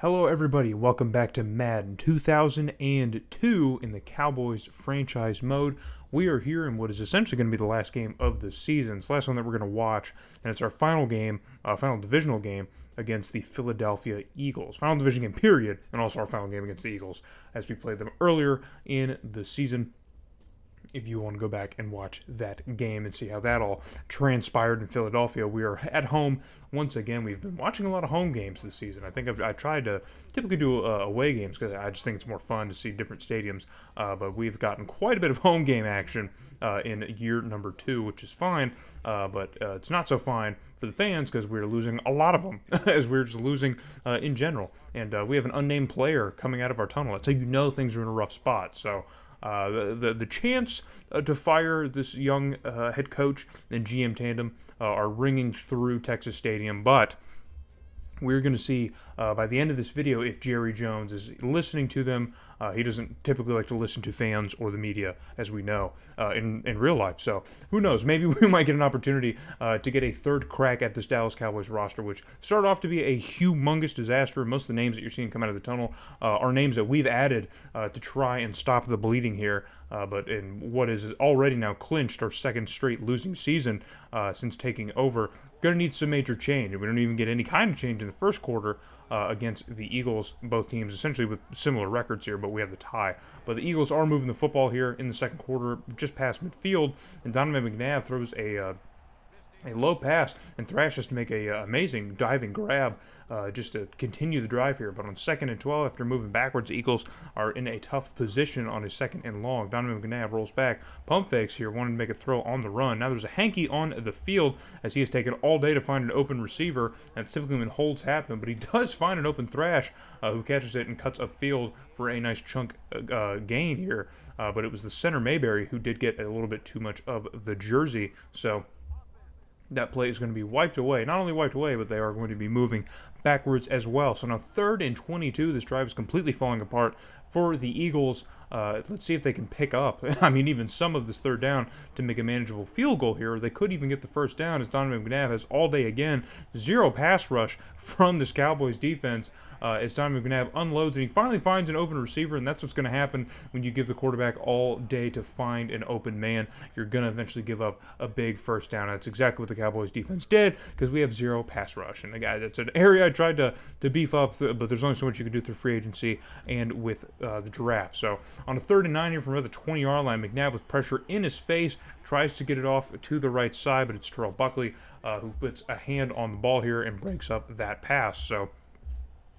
Hello everybody, welcome back to Madden 2002 in the Cowboys franchise mode. We are here in what is essentially going to be the last game of the season. It's the last one that we're going to watch, and it's our final game, final divisional game against the Philadelphia Eagles. Final division game, period, and also our final game against the Eagles as we played them earlier in the season. If you want to go back and watch that game and see how that all transpired in Philadelphia, we are at home once again. We've been watching a lot of home games this season. I think I tried to typically do away games because I just think it's more fun to see different stadiums. But we've gotten quite a bit of home game action in year number 2, which is fine. But it's not so fine for the fans because we're losing a lot of them, as we're just losing in general. And we have an unnamed player coming out of our tunnel. That's how you know things are in a rough spot. So the chance to fire this young head coach and GM tandem are ringing through Texas Stadium, but we're going to see by the end of this video if Jerry Jones is listening to them. He doesn't typically like to listen to fans or the media, as we know, in real life. So who knows? Maybe we might get an opportunity to get a third crack at this Dallas Cowboys roster, which started off to be a humongous disaster. Most of the names that you're seeing come out of the tunnel are names that we've added to try and stop the bleeding here. But in what is already now clinched our second straight losing season since taking over, going to need some major change. We don't even get any kind of change in the first quarter against the Eagles, both teams essentially with similar records here, but we have the tie. But the Eagles are moving the football here in the second quarter, just past midfield, and Donovan McNabb throws a low pass, and Thrash has to make a amazing diving grab just to continue the drive here. But on 2nd and 12, after moving backwards, the Eagles are in a tough position on a 2nd and long. Donovan McNabb rolls back, pump fakes here, wanting to make a throw on the run. Now there's a hanky on the field as he has taken all day to find an open receiver. That's typically when holds happen, but he does find an open Thrash who catches it and cuts upfield for a nice chunk gain here. But it was the center Mayberry who did get a little bit too much of the jersey, so that play is going to be wiped away. Not only wiped away, but they are going to be moving backwards as well. So now 3rd and 22. This drive is completely falling apart for the Eagles. Let's see if they can pick up, I mean, even some of this third down to make a manageable field goal here. They could even get the first down as Donovan McNabb has all day again. 0 pass rush from this Cowboys defense as Donovan McNabb unloads, and he finally finds an open receiver, and that's what's going to happen when you give the quarterback all day to find an open man. You're going to eventually give up a big first down. That's exactly what the Cowboys defense did because we have 0 pass rush. And again, that's an area I tried to beef up, but there's only so much you can do through free agency and with the draft. So on a 3rd and 9 here from about the 20-yard line, McNabb with pressure in his face tries to get it off to the right side, but it's Terrell Buckley who puts a hand on the ball here and breaks up that pass. So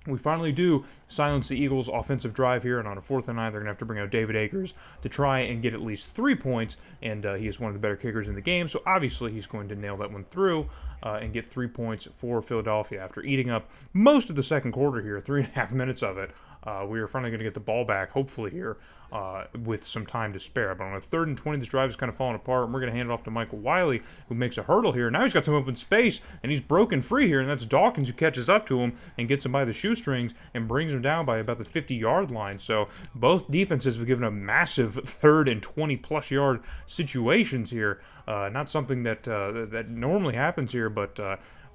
we finally do silence the Eagles' offensive drive here, and on a 4th and 9, they're going to have to bring out David Akers to try and get at least 3 points, and he is one of the better kickers in the game, so obviously he's going to nail that one through and get 3 points for Philadelphia. After eating up most of the second quarter here, 3.5 minutes of it, we are finally going to get the ball back, hopefully here, with some time to spare. But on a 3rd and 20, this drive is kind of falling apart, and we're going to hand it off to Michael Wiley, who makes a hurdle here. Now he's got some open space, and he's broken free here, and that's Dawkins who catches up to him and gets him by the shoestrings and brings him down by about the 50-yard line. So both defenses have given up massive 3rd and 20-plus yard situations here. Not something that normally happens here, but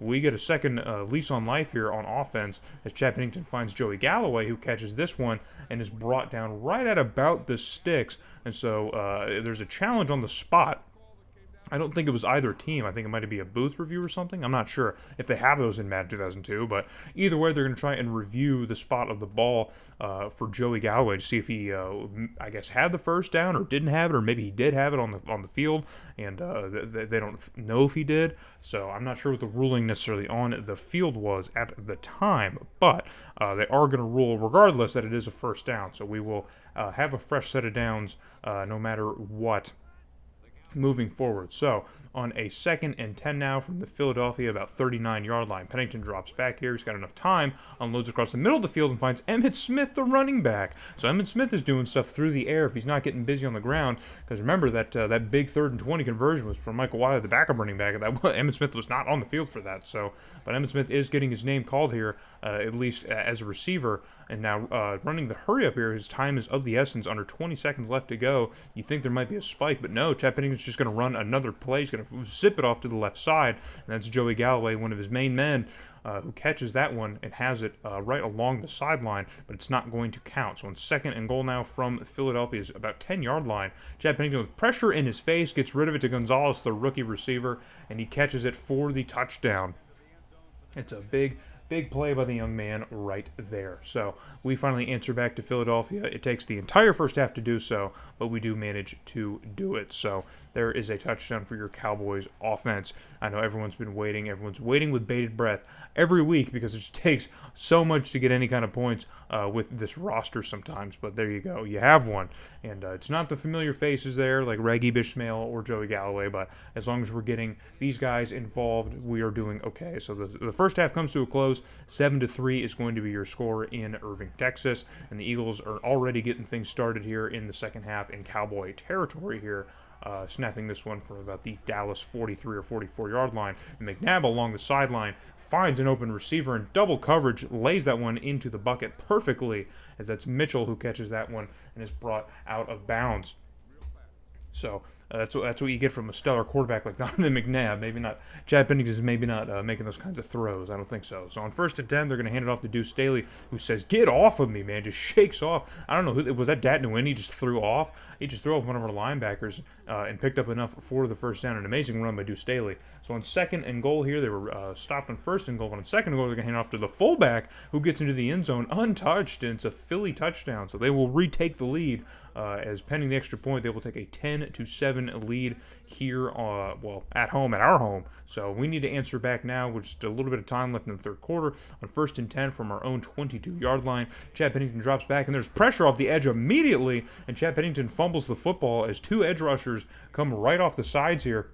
we get a second lease on life here on offense as Chad Pennington finds Joey Galloway, who catches this one and is brought down right at about the sticks. And so there's a challenge on the spot. I don't think it was either team. I think it might be a booth review or something. I'm not sure if they have those in Madden 2002, but either way, they're going to try and review the spot of the ball for Joey Galloway to see if he, I guess, had the first down or didn't have it, or maybe he did have it on the field, and they don't know if he did. So I'm not sure what the ruling necessarily on the field was at the time, but they are going to rule regardless that it is a first down. So we will have a fresh set of downs no matter what moving forward. So on a 2nd and 10 now from the Philadelphia about 39-yard line, Pennington drops back here. He's got enough time, unloads across the middle of the field, and finds Emmitt Smith, the running back. So Emmitt Smith is doing stuff through the air if he's not getting busy on the ground, because remember that that big 3rd and 20 conversion was from Michael Wiley, the backup running back. Emmitt Smith was not on the field for that. So, but Emmitt Smith is getting his name called here, at least as a receiver, and now running the hurry up here. His time is of the essence, under 20 seconds left to go. You think there might be a spike, but no. Chad Pennington Pinkerton's just going to run another play. He's going to zip it off to the left side, and that's Joey Galloway, one of his main men, who catches that one and has it right along the sideline, but it's not going to count. So on 2nd and goal now from Philadelphia's about 10-yard line, Chad Pennington with pressure in his face gets rid of it to Gonzalez, the rookie receiver, and he catches it for the touchdown. It's a big play by the young man right there. So we finally answer back to Philadelphia. It takes the entire first half to do so, but we do manage to do it. So there is a touchdown for your Cowboys offense. I know everyone's been waiting. Everyone's waiting with bated breath every week because it just takes so much to get any kind of points with this roster sometimes. But there you go. You have one. And it's not the familiar faces there like Reggie Bishmael or Joey Galloway, but as long as we're getting these guys involved, we are doing okay. So the first half comes to a close. 7-3 is going to be your score in Irving, Texas, and the Eagles are already getting things started here in the second half in Cowboy territory here, snapping this one from about the Dallas 43 or 44-yard line. And McNabb along the sideline finds an open receiver in double coverage, lays that one into the bucket perfectly, as that's Mitchell who catches that one and is brought out of bounds. So that's what you get from a stellar quarterback like Donovan McNabb. Maybe not Chad Pennington's maybe not making those kinds of throws. I don't think so. So on 1st and 10, they're going to hand it off to Deuce Staley, who says, "Get off of me, man!" Just shakes off. I don't know who was that. Dat Nguyen. He just threw off. He just threw off one of our linebackers and picked up enough for the first down. An amazing run by Deuce Staley. So on 2nd and goal here, they were stopped on 1st and goal, but on 2nd and goal, they're going to hand it off to the fullback, who gets into the end zone untouched, and it's a Philly touchdown. So they will retake the lead. As pending the extra point, they will take a 10-7 lead here, at home, at our home. So we need to answer back now with just a little bit of time left in the third quarter. On 1st and 10 from our own 22-yard line, Chad Pennington drops back, and there's pressure off the edge immediately, and Chad Pennington fumbles the football as 2 edge rushers come right off the sides here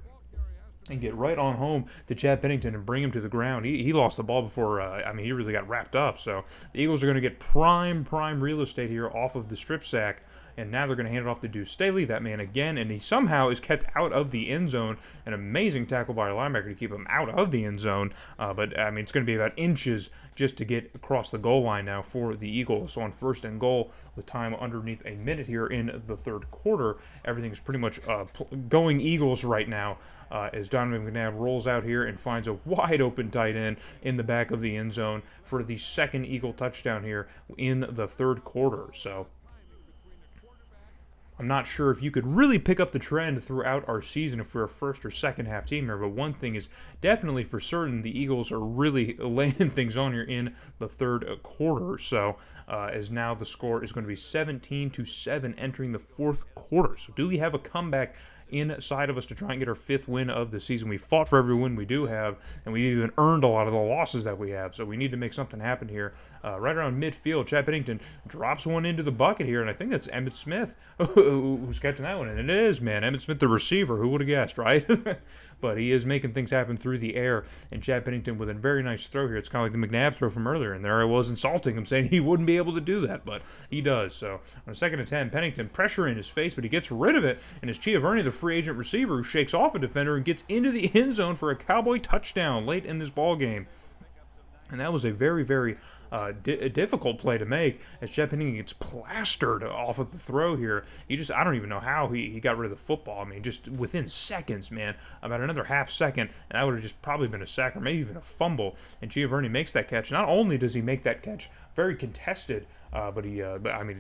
and get right on home to Chad Pennington and bring him to the ground. He lost the ball before, he really got wrapped up. So the Eagles are going to get prime real estate here off of the strip sack. And now they're going to hand it off to Deuce Staley, that man again, and he somehow is kept out of the end zone. An amazing tackle by our linebacker to keep him out of the end zone. But it's going to be about inches just to get across the goal line now for the Eagles. So on 1st and goal, with time underneath a minute here in the third quarter, everything is pretty much going Eagles right now. As Donovan McNabb rolls out here and finds a wide open tight end in the back of the end zone for the second Eagle touchdown here in the third quarter. So I'm not sure if you could really pick up the trend throughout our season if we're a first or second half team here, but one thing is definitely for certain, the Eagles are really laying things on here in the third quarter. So as now the score is going to be 17-7 entering the fourth quarter. So do we have a comeback inside of us to try and get our 5th win of the season? We fought for every win we do have, and we even earned a lot of the losses that we have. So we need to make something happen here. Right around midfield, Chad Pennington drops one into the bucket here, and I think that's Emmitt Smith who's catching that one. And it is, man, Emmitt Smith, the receiver. Who would have guessed, right? But he is making things happen through the air, and Chad Pennington with a very nice throw here. It's kind of like the McNabb throw from earlier, and there I was insulting him, saying he wouldn't be able to do that, but he does. So on 2nd and 10, Pennington pressure in his face, but he gets rid of it, and it's Chiaverni, the free agent receiver, who shakes off a defender and gets into the end zone for a Cowboy touchdown late in this ball game. And that was a very difficult play to make, as Chad Pennington gets plastered off of the throw here. I don't even know how he got rid of the football. I mean, just within seconds, man, about another half second, and that would have just probably been a sack or maybe even a fumble. And Chiaverni makes that catch. Not only does he make that catch, very contested, but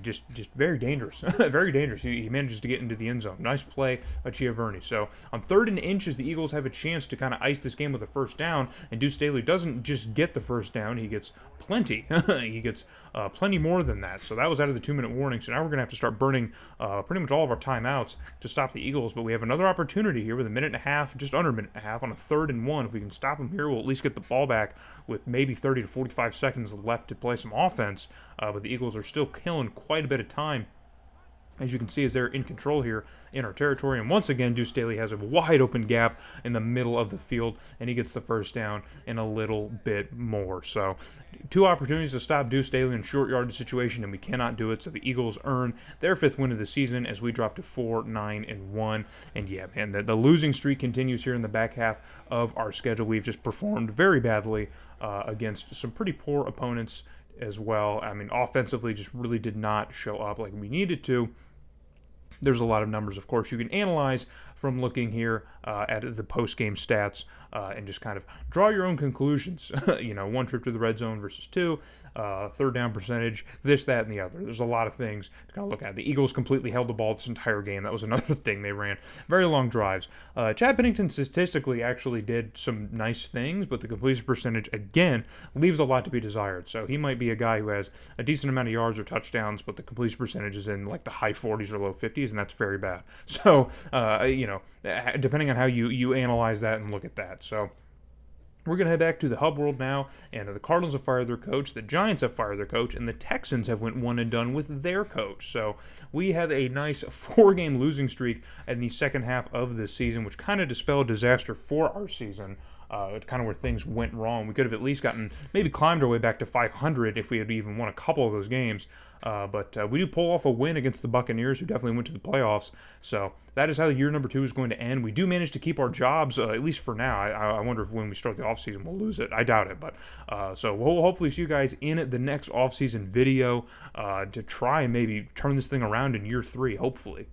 just very dangerous, very dangerous. He manages to get into the end zone. Nice play by Chiaverni. So on 3rd and inches, the Eagles have a chance to kind of ice this game with a first down, and Deuce Staley doesn't just get the first down; he gets plenty. He gets plenty more than that. So that was out of the 2-minute warning. So now we're going to have to start burning pretty much all of our timeouts to stop the Eagles. But we have another opportunity here with a minute and a half, just under a minute and a half, on a 3rd and 1. If we can stop them here, we'll at least get the ball back with maybe 30 to 45 seconds left to play some offense. But the Eagles are still killing quite a bit of time, as you can see, as they're in control here in our territory. And once again, Deuce Staley has a wide open gap in the middle of the field, and he gets the first down and a little bit more. So 2 opportunities to stop Deuce Staley in short yardage situation, and we cannot do it. So the Eagles earn their 5th win of the season as we drop to 4-9-1. And yeah, man, the losing streak continues here in the back half of our schedule. We've just performed very badly against some pretty poor opponents as well. I mean, offensively just really did not show up like we needed to. There's a lot of numbers, of course, you can analyze from looking here at the post-game stats and just kind of draw your own conclusions. One trip to the red zone versus two, third down percentage, this, that, and the other. There's a lot of things to kind of look at. The Eagles completely held the ball this entire game. That was another thing they ran. Very long drives. Chad Pennington statistically actually did some nice things, but the completion percentage, again, leaves a lot to be desired. So he might be a guy who has a decent amount of yards or touchdowns, but the completion percentage is in like the high 40s or low 50s, and that's very bad. So, depending on how you analyze that and look at that. So we're going to head back to the Hub World now, and the Cardinals have fired their coach, the Giants have fired their coach, and the Texans have went one and done with their coach. So we had a nice 4-game losing streak in the second half of this season, which kind of dispelled disaster for our season. Kind of where things went wrong. We could have at least maybe climbed our way back to 500 if we had even won a couple of those games. But we do pull off a win against the Buccaneers, who definitely went to the playoffs. So that is how year number 2 is going to end. We do manage to keep our jobs, at least for now. I wonder if when we start the offseason we'll lose it. I doubt it. But so we'll hopefully see you guys in the next offseason video to try and maybe turn this thing around in year 3, hopefully.